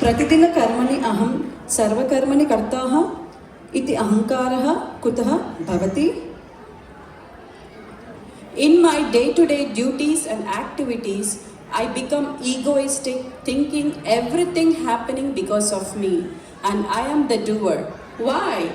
प्रतिदिनकर्मणि अहं सर्वकर्मणि कर्ताः इति अहङ्कारः कुतः भवति? In my day-to-day duties and activities, I become egoistic, thinking everything happening because of me, and I am the doer. Why?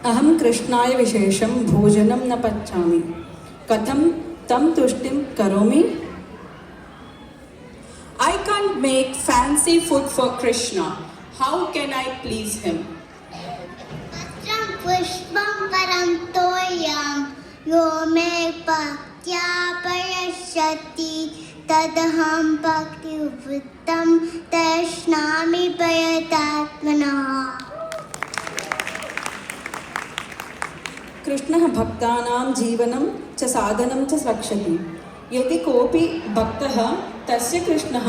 अहं कृष्णाय विशेषं भोजनं न पचामि. कथं तं तुष्टिं करोमि? I can't make fancy food for Krishna. How can I please him? Patram pushpam param toyam yo me bhaktya parashati tadaham bhakti vrittam tashnami prayatatmana. कृष्णः भक्तानां जीवनं च साधनं च रक्षति. यदि कोऽपि भक्तः तस्य कृष्णः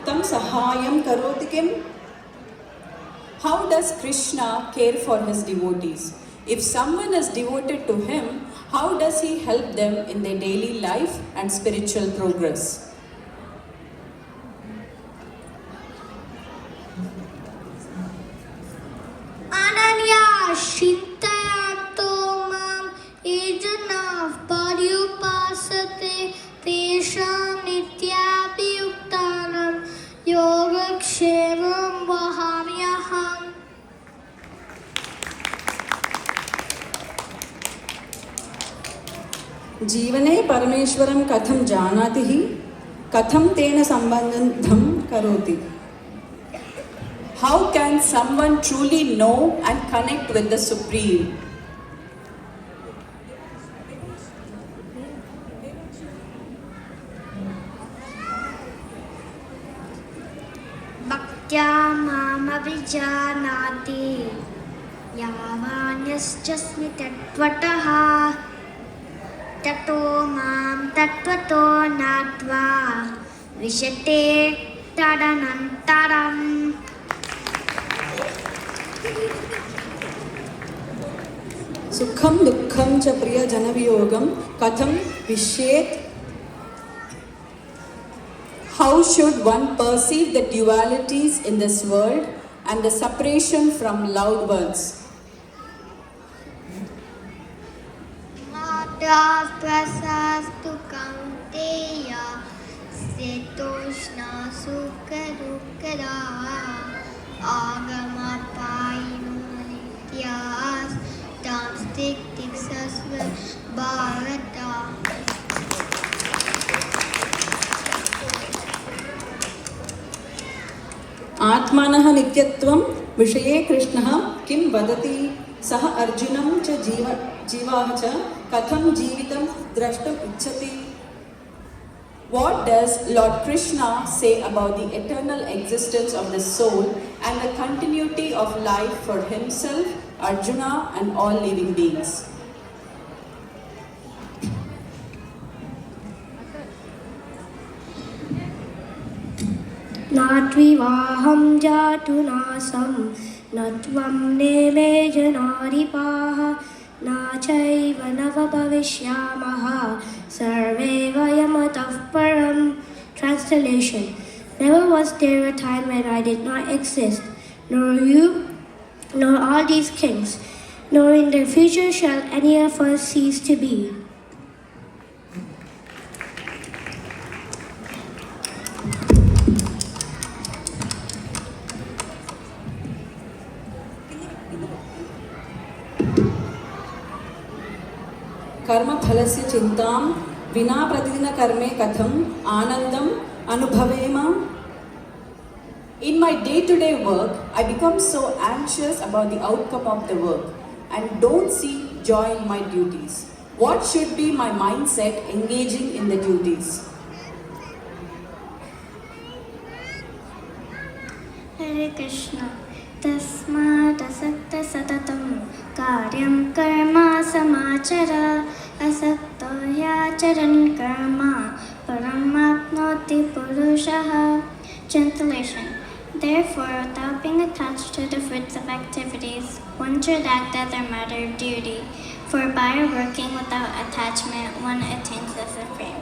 तं सहायं करोति किम्? How does Krishna care for his devotees? If someone is devoted to him, how does he help them in their daily life and spiritual progress? Ananya Shintayato Mam Ejanav Paryupasate Tesham Nityabhiyuktanam Yogakshevam Vahamyaham. जीवने परमेश्वरं कथं जानाति हि कथं तेन सम्बन्धं करोति? How can someone truly know and connect with the Supreme? Bhaktya mam abhijanati yavanyasjasmi tatvataha tato mam tatvato natva vishate tadanantaram. सुखं दुःखं च प्रियजनवियोगं कथं विश्येत्? How should one perceive the dualities in this world and the separation from loved ones? Mata prasastu kaunteya setoshna sukadukara agama payinu nityas tamstik tiksasva bharata. आत्मनः नित्यत्वं विषये कृष्णः किं वदति? सः अर्जुनं च जीवाः च कथं जीवितं द्रष्टुम् इच्छति? What does Lord Krishna say about the eternal existence of the soul and the continuity of life for himself, Arjuna, and all living beings? नात्विवाहं जातु नासं न त्वं नेमे जनाधिपाः न चैव नव भविष्यामः सर्वे वयमतः परम्. Translation: Never was there a time when I did not exist, nor you, nor all these kings, nor in the future shall any of us cease to be. कर्मफलस्य चिन्तां विना प्रतिदिनकर्मे कथम् आनन्दम् अनुभवेम? In my day-to-day work, I become so anxious about the outcome of the work and don't see joy in my duties. What should be my mindset engaging in the duties? Hare Krishna. Tasmat asakta satatam karyam karma samachara asakta yacharan karma paramapnoti purushaha. Translation. Therefore, without being attached to the fruits of activities, one should act as a matter of duty, for by working without attachment, one attains the supreme.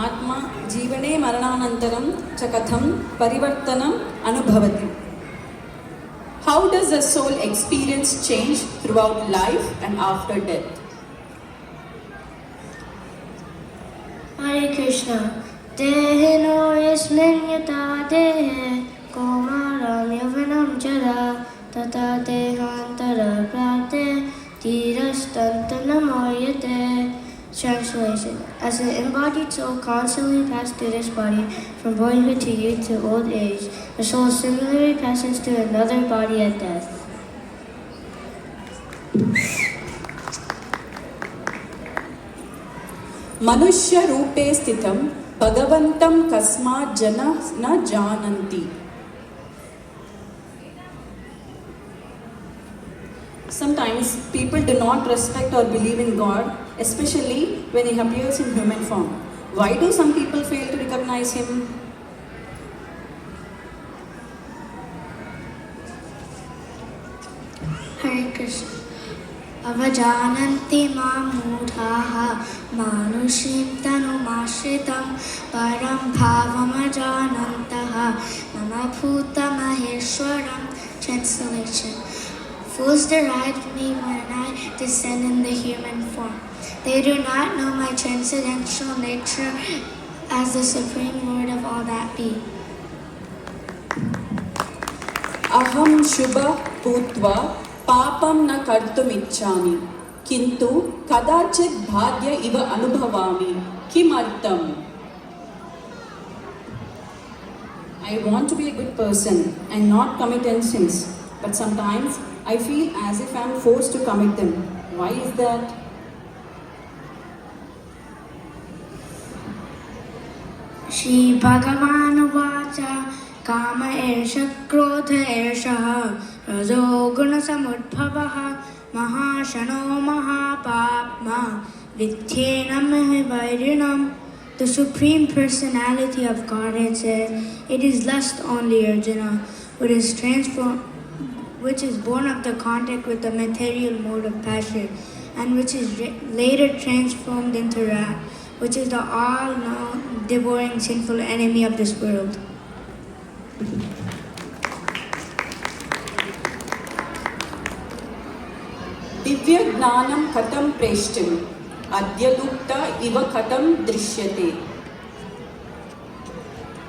आत्मा जीवने मरणानन्तरं च कथं परिवर्तनम् अनुभवति. How does the soul experience change throughout life and after death? Hare Krishna. Dehino yasmin yata dehe komaram yavanam jara tata dehantara prate tirastantanamoyate. Translation. As the embodied soul constantly passes through this body from boyhood to youth to old age, the soul similarly passes to another body at death. मनुष्य रूपे स्थितं भगवन्तं कस्मात् जनाः न जानन्ति. Sometimes people do not respect or believe in God, especially when He appears in human form. Why do some people fail to recognize Him? Hare Krishna. Avajananti mamudhaha manushim tanumashritam param bhavamajanantaha namabhuta maheshwaram. Translation. Fools deride me when I descend in the human form. They do not know my transcendental nature as the Supreme Lord of all that be. अहं शुभ भूत्वा पापं न कर्तुमिच्छामि किन्तु कदाचित् भाग्य इव अनुभवामि. किमर्थम्? I want to be a good person and not commit any sins, but sometimes I feel as if I am forced to commit them. Why is that? Shri Bhagavan Vacha Kama Ersha Krodha Ershaha Rajo Guna Samudbhavaha Mahashano Mahapapma Vityenam Vairinam. The Supreme Personality of Godhead says, "It is lust only, Arjuna, which is born of the contact with the material mode of passion, and which is later transformed into wrath, which is the all-known, devouring, sinful enemy of this world." Divya ज्ञानं कथं प्रेष्टुम् अद्यदुक्ता इव कथं दृश्यते.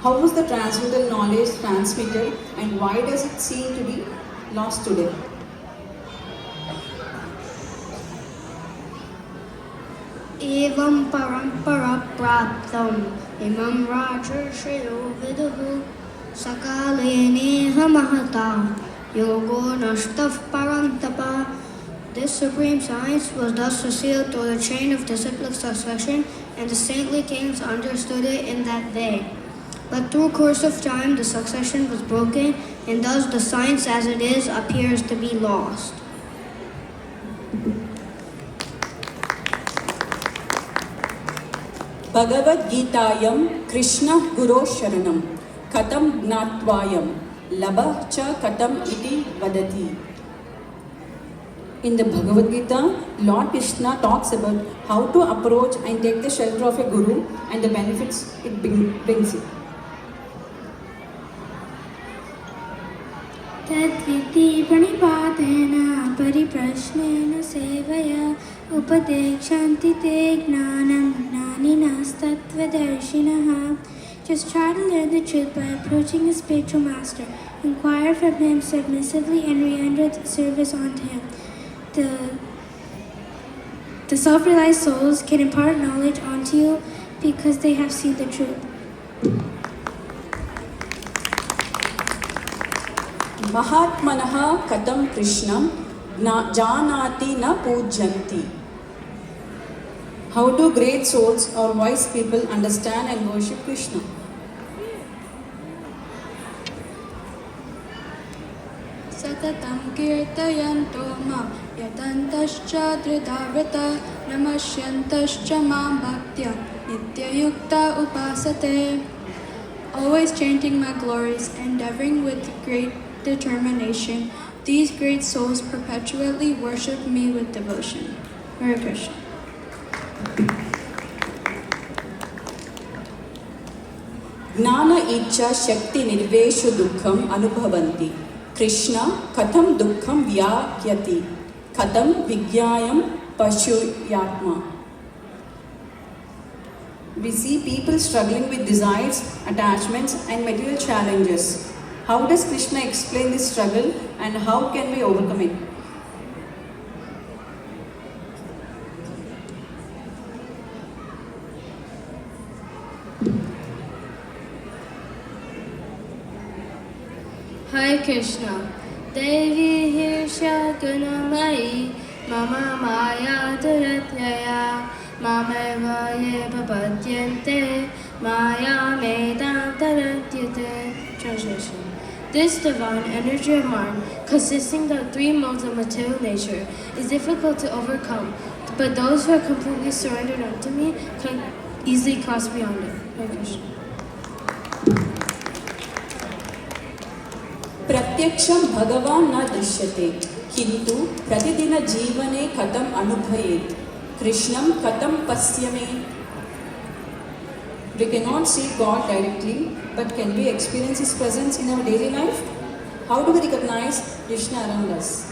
How is the transcendental knowledge transmitted and why does it seem to be lost today? Evam parampara praptam imam rajarshayo viduhu sakale neha mahata yogo nashtaf parantapa. This supreme science was thus revealed through the chain of disciplic succession, and the saintly kings understood it in that day. But through course of time, the succession was broken, and thus the science as it is appears to be lost. Bhagavad Gitaayam Krishna Guru Sharanam Katam Gnatvayam Labah Cha Katam Iti Vadati. In the Bhagavad Gita, Lord Krishna talks about how to approach and take the shelter of a guru and the benefits it brings you. तद्विति प्रणिपातेन परिप्रश्नेन सेवया उपदेक्षन्ति ते ज्ञानं ज्ञानिनस्तत्त्वदर्शिनः. Just try to learn the truth by approaching a spiritual master. Inquire from him submissively and re-enter service unto him. The self-realized souls can impart knowledge onto you because they have seen the truth. Mahatmanah Katam Krishnam Janati Na Pujanti. How do great souls or wise people understand and worship Krishna? सततं कीर्तयन्तो मां यतन्तश्च त्रिधावृता नमस्यन्तश्च मां भक्त्या नित्ययुक्ता उपासते. Always chanting my glories, endeavoring with great determination, these great souls perpetually worship me with devotion. Hare Krishna. Gnana icha shakti nirveshu dukkham anubhavanti. Krishna katham dukkham vyakyati. Katham vigyayam pashuyatma. We see people struggling with desires, attachments and material challenges. How does Krishna explain this struggle and how can we overcome it? Hare Krishna. Devi Hirsha Gunamai Mama Maya Duratyaya Mameva Yeva Padyante Maya Medam Taratyate. Translation. This divine energy of mind, consisting of three modes of material nature, is difficult to overcome, but those who are completely surrendered unto me can easily cross beyond it. Hare Krishna. प्रत्यक्षं भगवान् न दृश्यते किंतु प्रतिदिन जीवने कथम अनुभवेत् कृष्णं कथम पश्यामि. We cannot see God directly, but can we experience His presence in our daily life? How do we recognize Krishna around us?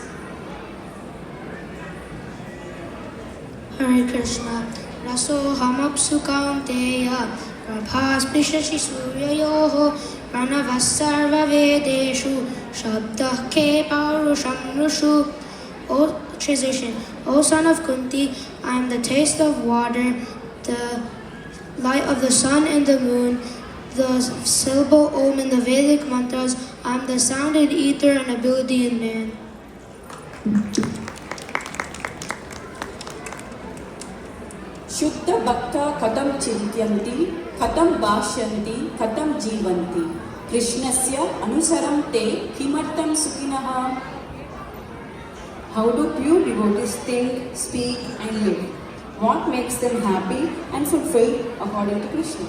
Hare Krishna. Rasohamapsu kaunteya prabhasprishashi suryayoho pranavasarva vedeshu shabdah ke paurusham nushu. O translation. O son of Kunti, I am the taste of water, the light of the sun and the moon, the syllable Om in the Vedic mantras. I am the sound in ether and ability in man. शुद्ध भक्ता कथम चिंत्यन्ति कथम भाष्यन्ति कथम जीवन्ति कृष्णस्य अनुसरं ते किमर्थं सुखिनः. How do pure devotees think, speak and live? What makes them happy and fulfilled according to Krishna?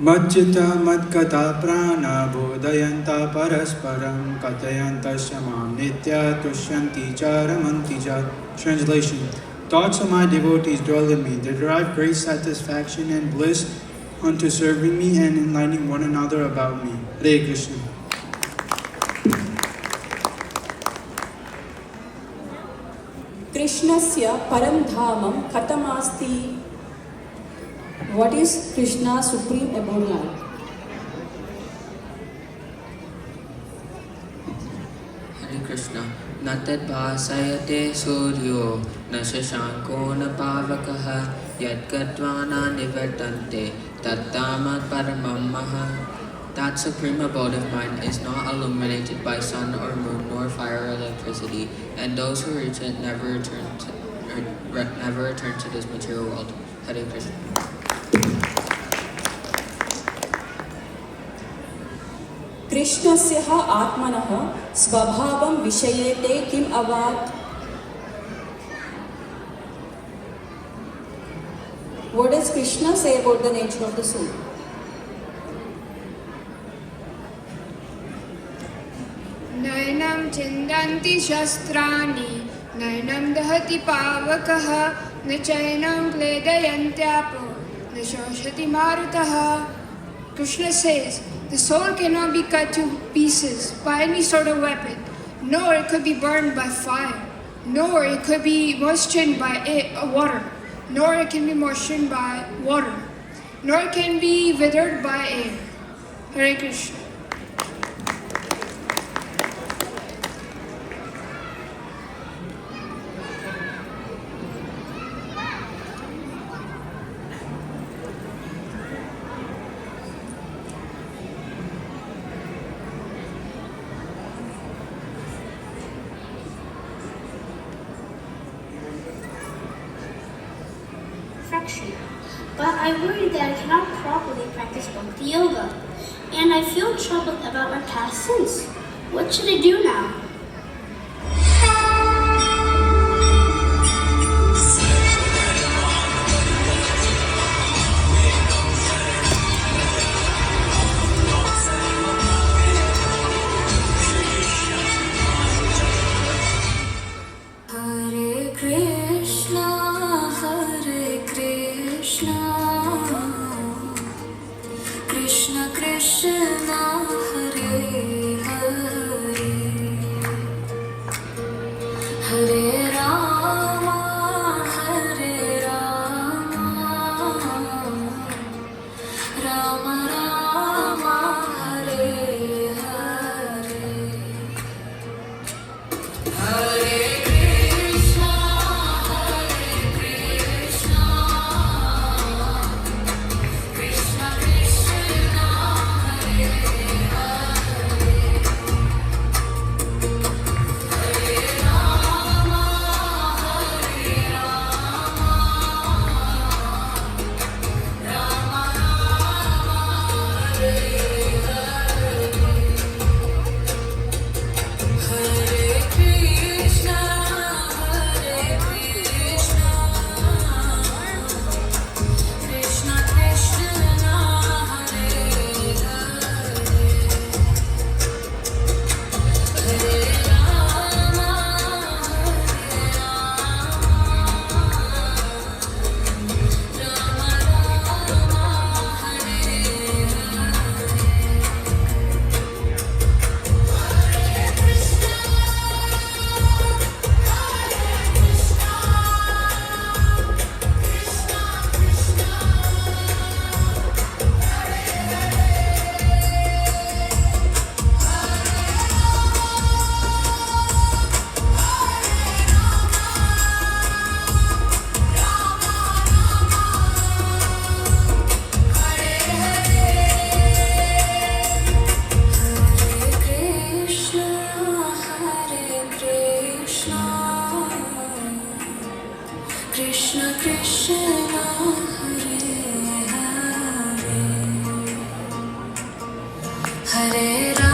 Madjita madgata prana bodhayanta parasparam katayanta mam nitya tushyanti charamanti cha. Translation. Thoughts of my devotees dwell in me. They derive great satisfaction and bliss unto serving me and enlightening one another about me. Hare Krishna. Krishnasya param dhamam katamasti. What is Krishna's supreme abode like? Hare Krishna. Natad bhasayate suryo na shashanko na pavakaha yad gatvana nivartante tattamad paramam maha. That supreme abode of mine is not illuminated by sun or moon nor fire or electricity, and those who reach it never return to this material world. Hare Krishna. कृष्णस्य आत्मनः स्वभावं विषयेते किम अवात्. What does Krishna say about the nature of the soul? नैनं छिन्दन्ति शस्त्राणि नैनं दहति पावकः न चैनं क्लेदयन्त्यापो न शोषति मारुतः. Krishna says, the soul cannot be cut to pieces by any sort of weapon, nor it could be burned by fire, nor it could be moistened by water, nor it can be moistened by water, nor it can be withered by air. Hare Krishna. perfection. But I worry that I cannot properly practice Bhakti Yoga. And I feel troubled about my past sins. What should I do now? Hare Krishna, Krishna Krishna, Hare Hare, Hare Rama, Rama Rama, Hare Hare. Hare Krishna, Krishna Krishna, Hare Hare, Hare Rama, Rama Rama, Hare Hare. Hare Krishna, Krishna Krishna, Hare Hare, Hare Rama, Rama Rama, Hare Krishna Krishna, Hare Hare, Hare Rama.